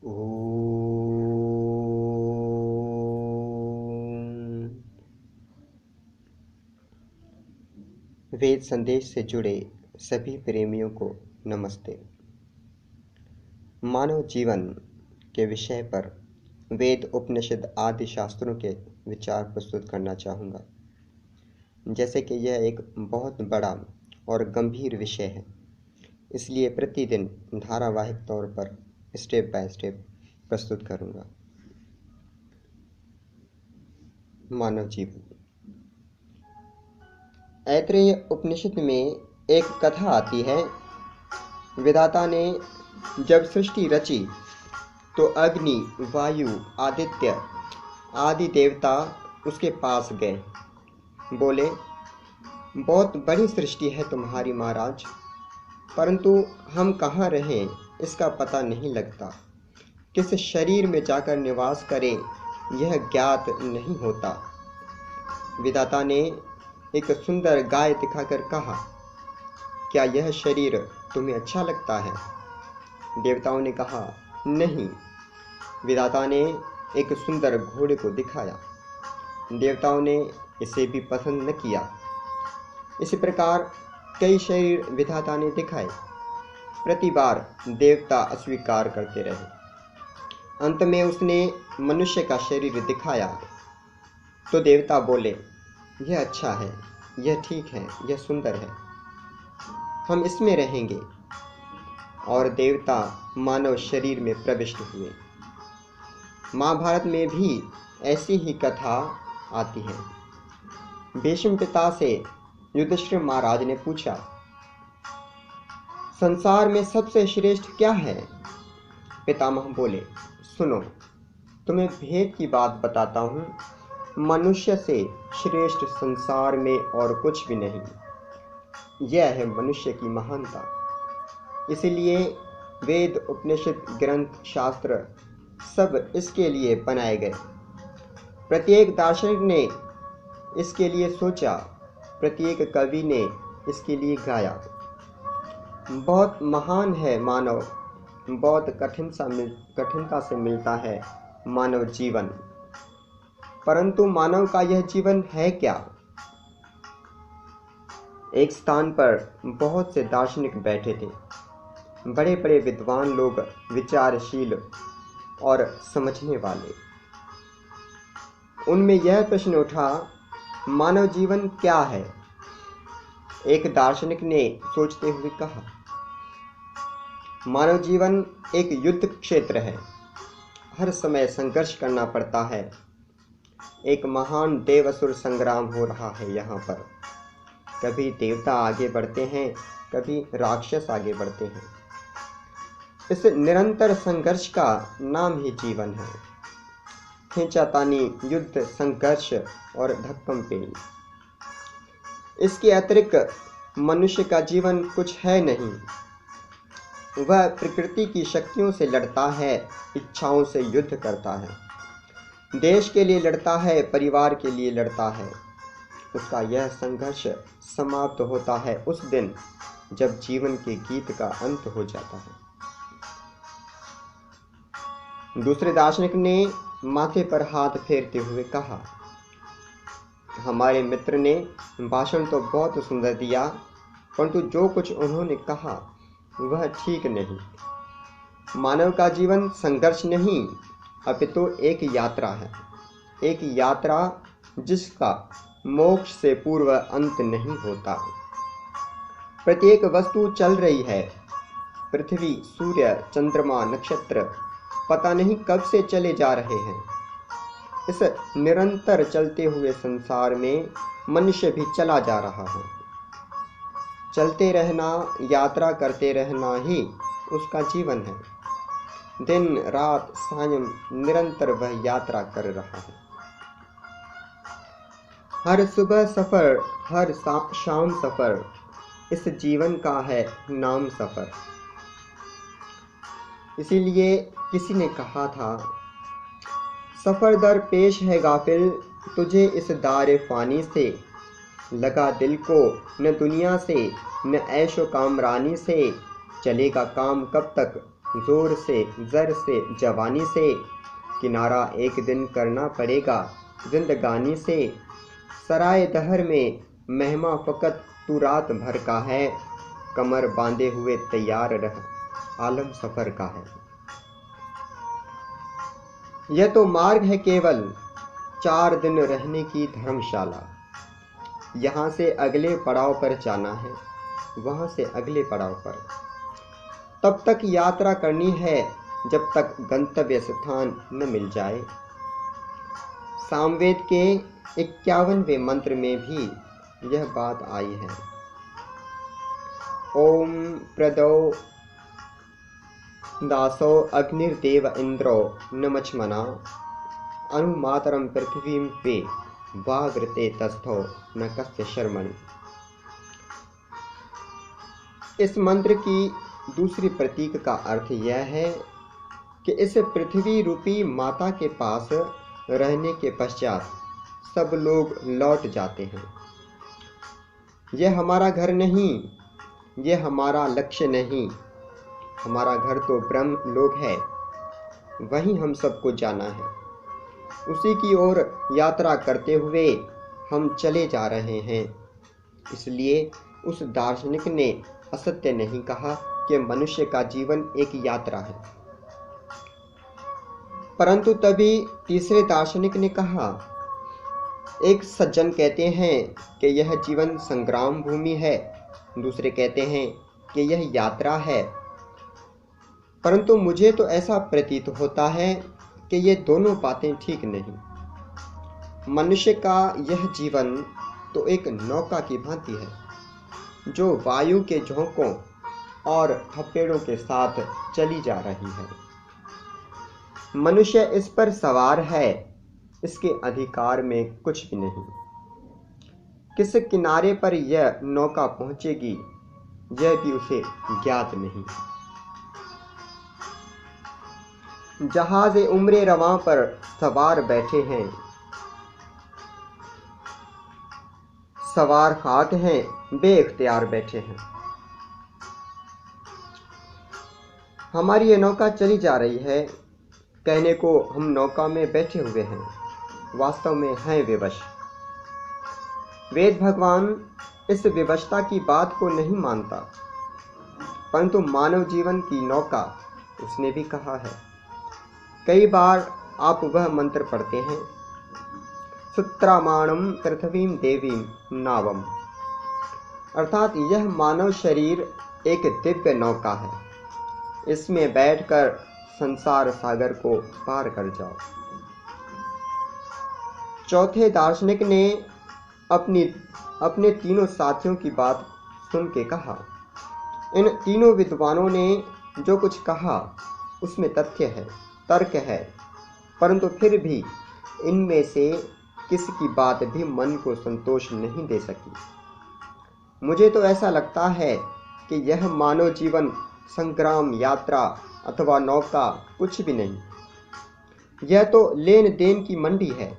ओम। वेद संदेश से जुड़े सभी प्रेमियों को नमस्ते। मानव जीवन के विषय पर वेद उपनिषद आदि शास्त्रों के विचार प्रस्तुत करना चाहूँगा। जैसे कि यह एक बहुत बड़ा और गंभीर विषय है, इसलिए प्रतिदिन धारावाहिक तौर पर स्टेप बाय स्टेप प्रस्तुत करूँगा। मानव जीवन। ऐत्रेय उपनिषद में एक कथा आती है। विधाता ने जब सृष्टि रची तो अग्नि, वायु, आदित्य आदि देवता उसके पास गए। बोले, बहुत बड़ी सृष्टि है तुम्हारी महाराज, परंतु हम कहाँ रहें इसका पता नहीं लगता। किस शरीर में जाकर निवास करें यह ज्ञात नहीं होता। विधाता ने एक सुंदर गाय दिखाकर कहा, क्या यह शरीर तुम्हें अच्छा लगता है? देवताओं ने कहा, नहीं। विधाता ने एक सुंदर घोड़े को दिखाया। देवताओं ने इसे भी पसंद न किया। इसी प्रकार कई शरीर विधाता ने दिखाए। प्रति बार देवता अस्वीकार करते रहे। अंत में उसने मनुष्य का शरीर दिखाया तो देवता बोले, यह अच्छा है, यह ठीक है, यह सुंदर है, हम इसमें रहेंगे। और देवता मानव शरीर में प्रविष्ट हुए। महाभारत में भी ऐसी ही कथा आती है। भीष्म पिता से युधिष्ठिर महाराज ने पूछा, संसार में सबसे श्रेष्ठ क्या है? पितामह बोले, सुनो, तुम्हें भेद की बात बताता हूँ। मनुष्य से श्रेष्ठ संसार में और कुछ भी नहीं। यह है मनुष्य की महानता। इसलिए वेद, उपनिषद, ग्रंथ, शास्त्र सब इसके लिए बनाए गए। प्रत्येक दार्शनिक ने इसके लिए सोचा, प्रत्येक कवि ने इसके लिए गाया। बहुत महान है मानव, बहुत कठिनता से मिलता है मानव जीवन। परंतु मानव का यह जीवन है क्या? एक स्थान पर बहुत से दार्शनिक बैठे थे। बड़े बड़े विद्वान लोग, विचारशील और समझने वाले। उनमें यह प्रश्न उठा, मानव जीवन क्या है? एक दार्शनिक ने सोचते हुए कहा, मानव जीवन एक युद्ध क्षेत्र है। हर समय संघर्ष करना पड़ता है। एक महान देव-असुर संग्राम हो रहा है यहाँ पर। कभी देवता आगे बढ़ते हैं, कभी राक्षस आगे बढ़ते हैं। इस निरंतर संघर्ष का नाम ही जीवन है। खींचातानी, युद्ध, संघर्ष और धक्कम पेल। इसके अतिरिक्त मनुष्य का जीवन कुछ है नहीं। वह प्रकृति की शक्तियों से लड़ता है, इच्छाओं से युद्ध करता है, देश के लिए लड़ता है, परिवार के लिए लड़ता है। उसका यह संघर्ष समाप्त होता है उस दिन जब जीवन के गीत का अंत हो जाता है। दूसरे दार्शनिक ने माथे पर हाथ फेरते हुए कहा, हमारे मित्र ने भाषण तो बहुत सुंदर दिया, परंतु जो कुछ उन्होंने कहा वह ठीक नहीं। मानव का जीवन संघर्ष नहीं, अपितु एक यात्रा है। एक यात्रा जिसका मोक्ष से पूर्व अंत नहीं होता। प्रत्येक वस्तु चल रही है। पृथ्वी, सूर्य, चंद्रमा, नक्षत्र पता नहीं कब से चले जा रहे हैं। इस निरंतर चलते हुए संसार में मनुष्य भी चला जा रहा है। चलते रहना, यात्रा करते रहना ही उसका जीवन है। दिन रात सायं निरंतर वह यात्रा कर रहा है। हर सुबह सफर, हर शाम सफर, इस जीवन का है नाम सफर। इसीलिए किसी ने कहा था, सफर दर पेश है गाफिल, तुझे इस दारे फानी से। लगा दिल को न दुनिया से, न ऐशो कामरानी से। चलेगा काम कब तक, जोर से जर से जवानी से, किनारा एक दिन करना पड़ेगा जिंदगानी से। सराय दहर में मेहमा फ़कत तू रात भर का है, कमर बांधे हुए तैयार रह आलम सफ़र का है। यह तो मार्ग है केवल 4 दिन रहने की धर्मशाला, यहाँ से अगले पड़ाव पर जाना है, वहाँ से अगले पड़ाव पर। तब तक यात्रा करनी है जब तक गंतव्य स्थान न मिल जाए। सामवेद के 51वें मंत्र में भी यह बात आई है। ओम प्रदो दासो अग्निर्देव इंद्रो नमच्मना, अनुमातरम पृथ्वीं पे वाग्रते तस्थो न कस्य शर्मणि। इस मंत्र की दूसरी प्रतीक का अर्थ यह है कि इस पृथ्वी रूपी माता के पास रहने के पश्चात सब लोग लौट जाते हैं। यह हमारा घर नहीं, यह हमारा लक्ष्य नहीं। हमारा घर तो ब्रह्म लोक है, वहीं हम सबको जाना है। उसी की ओर यात्रा करते हुए हम चले जा रहे हैं। इसलिए उस दार्शनिक ने असत्य नहीं कहा कि मनुष्य का जीवन एक यात्रा है। परंतु तभी तीसरे दार्शनिक ने कहा, एक सज्जन कहते हैं कि यह जीवन संग्राम भूमि है, दूसरे कहते हैं कि यह यात्रा है। परंतु मुझे तो ऐसा प्रतीत होता है कि ये दोनों बातें ठीक नहीं। मनुष्य का यह जीवन तो एक नौका की भांति है जो वायु के झोंकों और थपेड़ों के साथ चली जा रही है। मनुष्य इस पर सवार है, इसके अधिकार में कुछ भी नहीं। किस किनारे पर यह नौका पहुंचेगी यह भी उसे ज्ञात नहीं। जहाज उम्रे रवां पर सवार बैठे हैं, सवार खाक हैं, बेइख्तियार बैठे हैं। हमारी ये नौका चली जा रही है, कहने को हम नौका में बैठे हुए हैं, वास्तव में हैं विवश। वेद भगवान इस विवशता की बात को नहीं मानता, परंतु मानव जीवन की नौका उसने भी कहा है। कई बार आप वह मंत्र पढ़ते हैं, सुत्रामाणम पृथ्वीं देवीं नावम, अर्थात यह मानव शरीर एक दिव्य नौका है, इसमें बैठकर संसार सागर को पार कर जाओ। चौथे दार्शनिक ने अपने तीनों साथियों की बात सुन के कहा, इन तीनों विद्वानों ने जो कुछ कहा उसमें तथ्य है, तर्क है, परंतु फिर भी इनमें से किसी की बात भी मन को संतोष नहीं दे सकी। मुझे तो ऐसा लगता है कि यह मानव जीवन संग्राम, यात्रा अथवा नौका कुछ भी नहीं। यह तो लेन देन की मंडी है।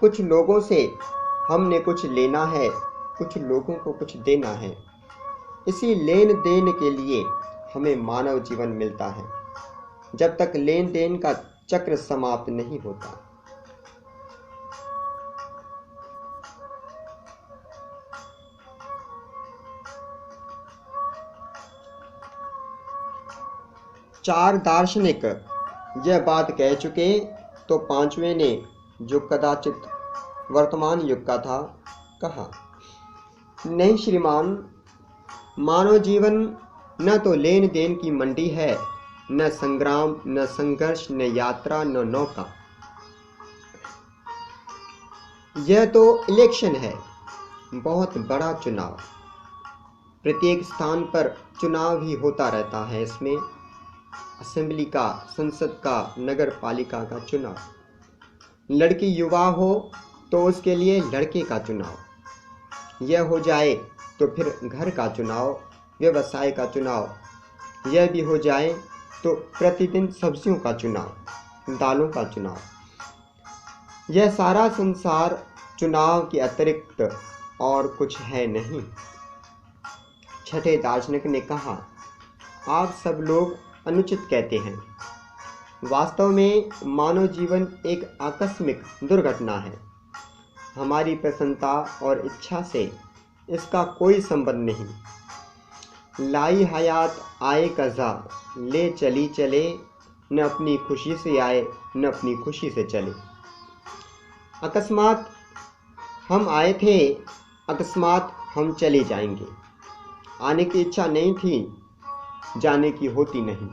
कुछ लोगों से हमने कुछ लेना है, कुछ लोगों को कुछ देना है। इसी लेन देन के लिए हमें मानव जीवन मिलता है, जब तक लेन देन का चक्र समाप्त नहीं होता। चार दार्शनिक यह बात कह चुके तो पांचवें ने, जो कदाचित वर्तमान युग का था, कहा, नहीं श्रीमान, मानव जीवन न तो लेन देन की मंडी है, न संग्राम, न संघर्ष, न यात्रा, न नौका। यह तो इलेक्शन है, बहुत बड़ा चुनाव। प्रत्येक स्थान पर चुनाव ही होता रहता है। इसमें असेंबली का, संसद का, नगर पालिका का चुनाव। लड़की युवा हो तो उसके लिए लड़के का चुनाव, यह हो जाए तो फिर घर का चुनाव, व्यवसाय का चुनाव, यह भी हो जाए तो प्रतिदिन सब्जियों का चुनाव, दालों का चुनाव। यह सारा संसार चुनाव के अतिरिक्त और कुछ है नहीं। छठे दार्शनिक ने कहा, आप सब लोग अनुचित कहते हैं। वास्तव में मानव जीवन एक आकस्मिक दुर्घटना है। हमारी प्रसन्नता और इच्छा से इसका कोई संबंध नहीं। लाई हयात आए कज़ा, ले चली चले, न अपनी खुशी से आए न अपनी खुशी से चले। अकस्मात हम आए थे, अकस्मात हम चले जाएंगे। आने की इच्छा नहीं थी, जाने की होती नहीं।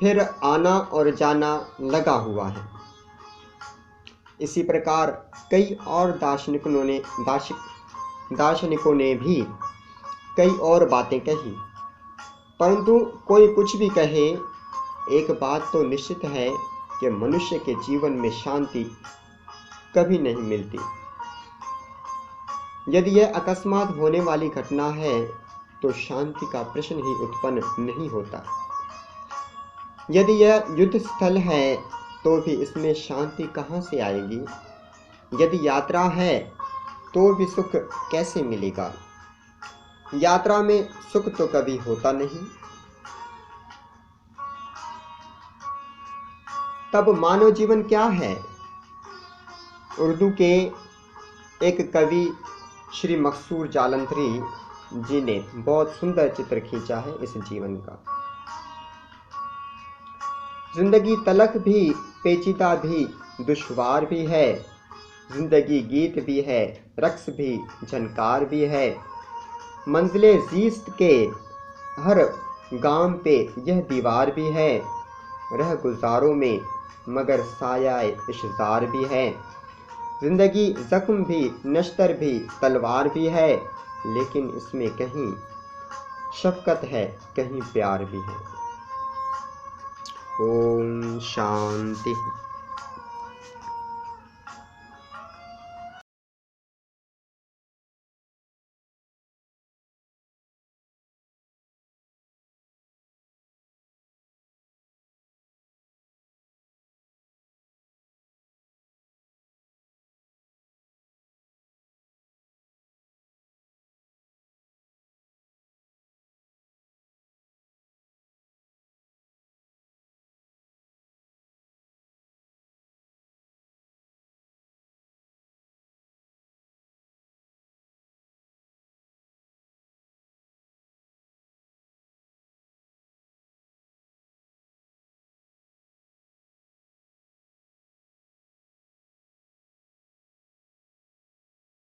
फिर आना और जाना लगा हुआ है। इसी प्रकार कई और दार्शनिकों ने भी कई और बातें कही, परंतु कोई कुछ भी कहे, एक बात तो निश्चित है कि मनुष्य के जीवन में शांति कभी नहीं मिलती। यदि यह अकस्मात होने वाली घटना है तो शांति का प्रश्न ही उत्पन्न नहीं होता। यदि यह युद्ध स्थल है तो भी इसमें शांति कहाँ से आएगी? यदि यात्रा है तो भी सुख कैसे मिलेगा? यात्रा में सुख तो कभी होता नहीं। तब मानव जीवन क्या है? उर्दू के एक कवि श्री मकसूर जालंधरी जी ने बहुत सुंदर चित्र खींचा है इस जीवन का। जिंदगी तलख भी, पेचीदा भी, दुश्वार भी है। जिंदगी गीत भी है, रक्स भी, झनकार भी है। मंजिले जीस्त के हर गाम पे यह दीवार भी है। रह गुजारों में मगर सायाए इश्जार भी है। जिंदगी जख्म भी, नश्तर भी, तलवार भी है, लेकिन इसमें कहीं शफकत है, कहीं प्यार भी है। ओम शांति।